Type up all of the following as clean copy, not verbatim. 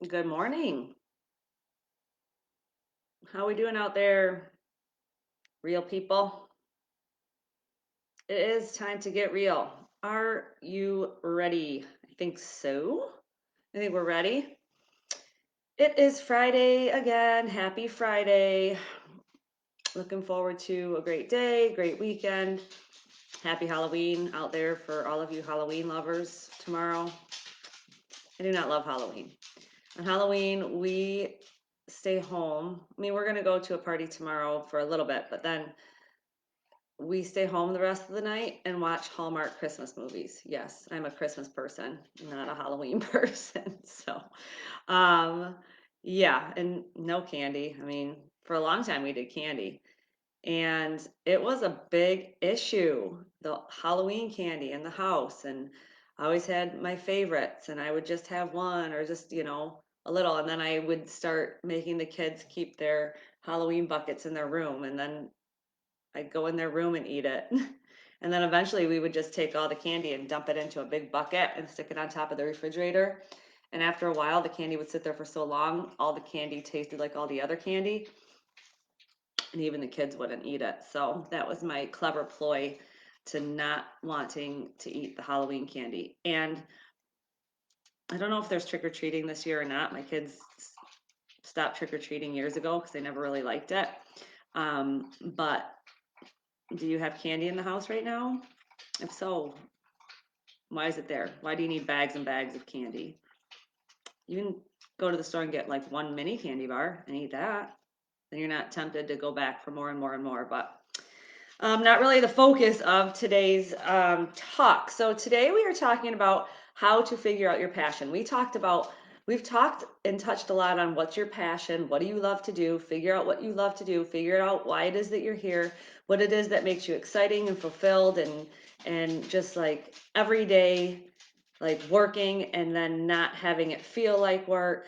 Good morning. How we doing out there, real people? It is time to get real. Are you ready? I think so. I think we're ready. It is Friday again. Happy Friday. Looking forward to a great day, great weekend. Happy Halloween out there for all of you Halloween lovers tomorrow. I do not love Halloween. On Halloween, we stay home. I mean, we're going to go to a party tomorrow for a little bit, but then we stay home the rest of the night and watch Hallmark Christmas movies. Yes, I'm a Christmas person, not a Halloween person. So, um, yeah, and no candy. I mean, for a long time we did candy, and it was a big issue, the Halloween candy in the house. And I always had my favorites, and I would just have one or just, a little. And then I would start making the kids keep their Halloween buckets in their room, and then I'd go in their room and eat it. And then eventually we would just take all the candy and dump it into a big bucket and stick it on top of the refrigerator. And after a while, the candy would sit there for so long, all the candy tasted like all the other candy, and even the kids wouldn't eat it. So that was my clever ploy to not wanting to eat the Halloween candy. And I don't know if there's trick or treating this year or not. My kids stopped trick or treating years ago because they never really liked it. But do you have candy in the house right now? If so, why is it there? Why do you need bags and bags of candy? You can go to the store and get like one mini candy bar and eat that. Then you're not tempted to go back for more and more and more. But not really the focus of today's talk. So today we are talking about how to figure out your passion. We've talked and touched a lot on what's your passion, what do you love to do, figure out what you love to do, figure out why it is that you're here, what it is that makes you exciting and fulfilled and just like every day, like working and then not having it feel like work.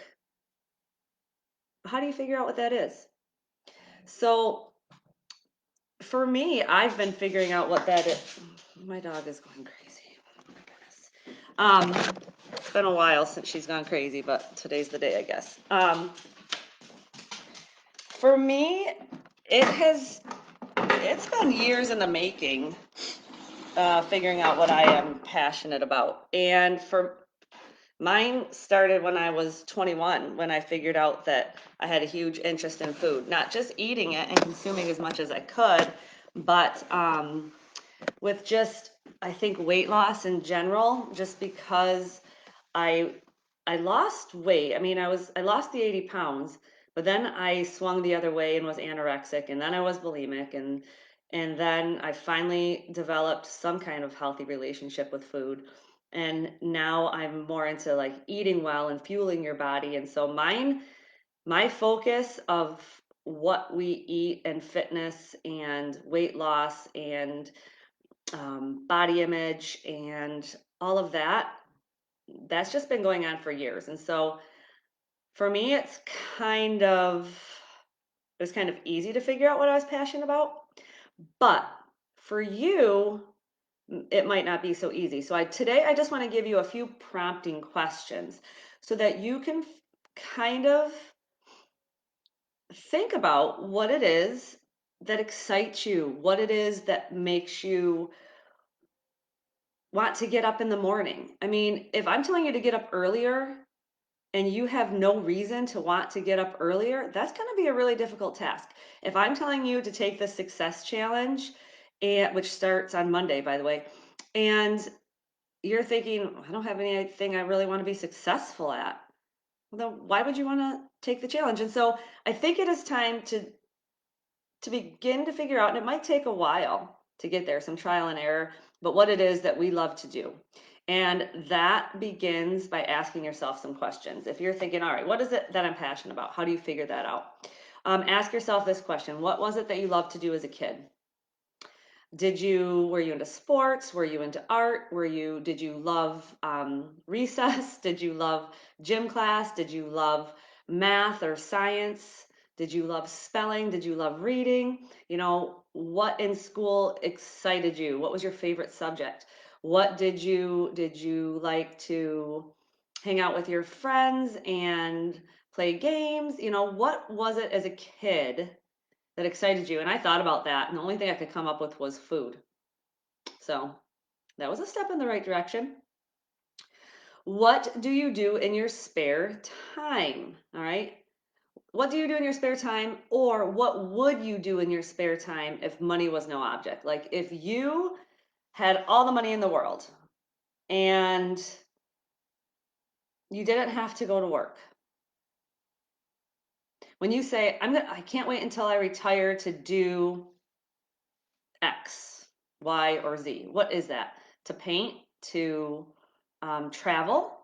How do you figure out what that is? So for me, I've been figuring out what that is. My dog is going crazy. Oh my goodness. It's been a while since she's gone crazy, but today's the day, I guess. For me, it has it's been years in the making, figuring out what I am passionate about. And for mine started when I was 21, when I figured out that I had a huge interest in food, not just eating it and consuming as much as I could, but with just I think weight loss in general, just because I I lost weight. I mean, I lost the 80 pounds, but then I swung the other way and was anorexic, and then I was bulimic, and then I finally developed some kind of healthy relationship with food. And now I'm more into like eating well and fueling your body. And so my focus of what we eat and fitness and weight loss and body image and all of that, that's just been going on for years. And so for me, it was kind of easy to figure out what I was passionate about. But for you, it might not be so easy. So today I just want to give you a few prompting questions so that you can kind of think about what it is that excites you, what it is that makes you want to get up in the morning. I mean, if I'm telling you to get up earlier and you have no reason to want to get up earlier, that's going to be a really difficult task. If I'm telling you to take the success challenge, which starts on Monday, by the way, and you're thinking, I don't have anything I really want to be successful at, well, then why would you want to take the challenge? And so I think it is time to begin to figure out, and it might take a while to get there, some trial and error, but what it is that we love to do. And that begins by asking yourself some questions. If you're thinking, all right, what is it that I'm passionate about? How do you figure that out? Ask yourself this question. What was it that you loved to do as a kid? Were you into sports? Were you into art? Did you love recess? Did you love gym class? Did you love math or science? Did you love spelling? Did you love reading? What in school excited you? What was your favorite subject? What did you like to hang out with your friends and play games? You know, what was it as a kid that excited you? And I thought about that, and the only thing I could come up with was food. So that was a step in the right direction. What do you do in your spare time? All right. What do you do in your spare time? Or what would you do in your spare time if money was no object? Like if you had all the money in the world and you didn't have to go to work. When you say, I can't wait until I retire to do X, Y, or Z. What is that? To paint, to travel,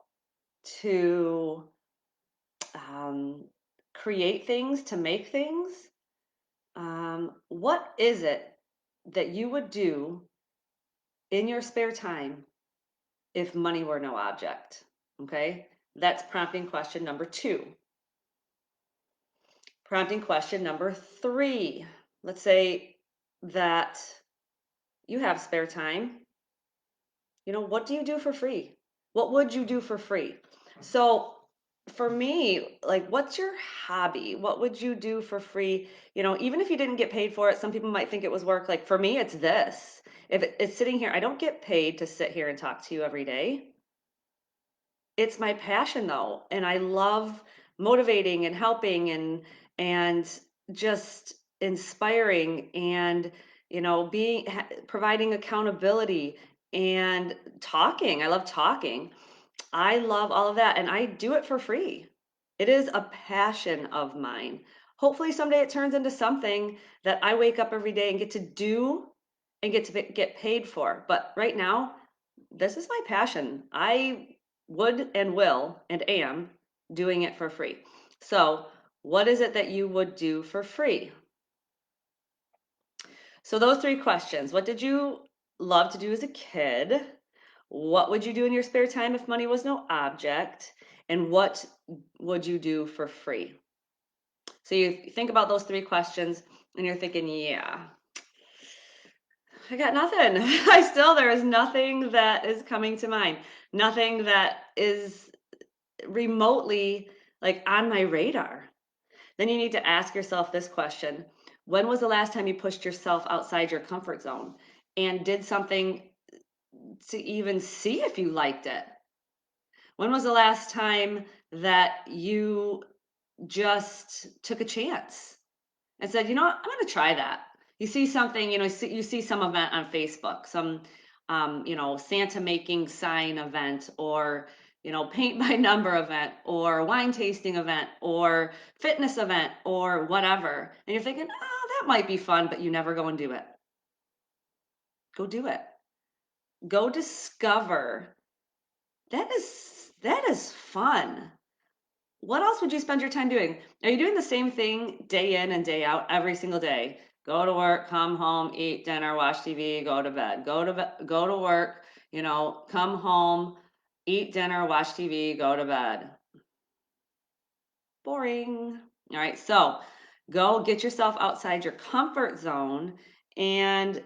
to um, create things, to make things. What is it that you would do in your spare time if money were no object? Okay, that's prompting question number 2. Prompting question number 3. Let's say that you have spare time. You know, what do you do for free? What would you do for free? So for me, like, what's your hobby? What would you do for free? You know, even if you didn't get paid for it, some people might think it was work. Like for me, it's this. If it's sitting here, I don't get paid to sit here and talk to you every day. It's my passion though, and I love motivating and helping and just inspiring and being providing accountability and talking. I love talking. I love all of that and I do it for free. It is a passion of mine. Hopefully someday it turns into something that I wake up every day and get to do and get paid for. But right now, this is my passion. I would and will and am doing it for free. So, what is it that you would do for free? So, those 3 questions. What did you love to do as a kid? What would you do in your spare time if money was no object? And what would you do for free? So, you think about those 3 questions and you're thinking, yeah, I got nothing. There is nothing that is coming to mind. Nothing that is remotely like on my radar. Then you need to ask yourself this question. When was the last time you pushed yourself outside your comfort zone and did something to even see if you liked it? When was the last time that you just took a chance and said, you know what, I'm going to try that. You see something, you see some event on Facebook, some, Santa making sign event or, paint by number event or wine tasting event or fitness event or whatever. And you're thinking, oh, that might be fun, but you never go and do it. Go do it. Go discover. That is fun. What else would you spend your time doing? Are you doing the same thing day in and day out every single day? Go to work, come home, eat dinner, watch TV, go to bed. Go to work, come home, eat dinner, watch TV, go to bed. Boring. All right, so go get yourself outside your comfort zone and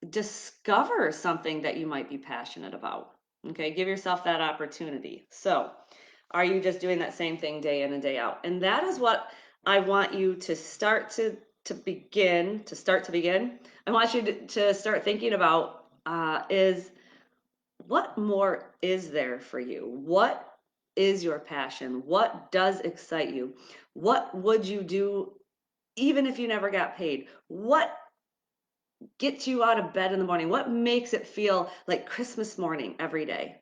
discover something that you might be passionate about. Okay, give yourself that opportunity. So, are you just doing that same thing day in and day out? And that is what I want you to start to begin to start to begin. I want you to start thinking about is what more is there for you? What is your passion? What does excite you? What would you do even if you never got paid? What gets you out of bed in the morning? What makes it feel like Christmas morning every day?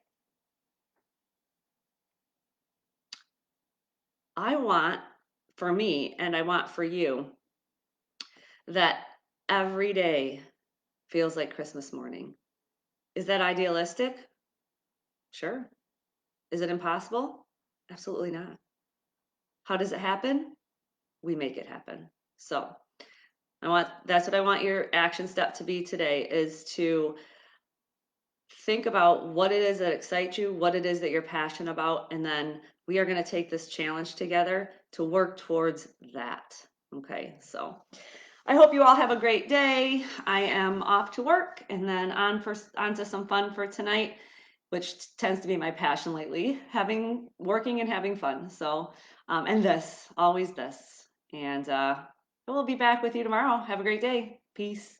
I want for me and I want for you that every day feels like Christmas morning. Is that idealistic? Sure. Is it impossible? Absolutely not. How does it happen? We make it happen. So, that's what I want your action step to be today is to think about what it is that excites you, what it is that you're passionate about, and then we are going to take this challenge together to work towards that. Okay, so I hope you all have a great day. I am off to work and then on to some fun for tonight. which tends to be my passion lately, working and having fun. So, and this, always this. And we'll be back with you tomorrow. Have a great day. Peace.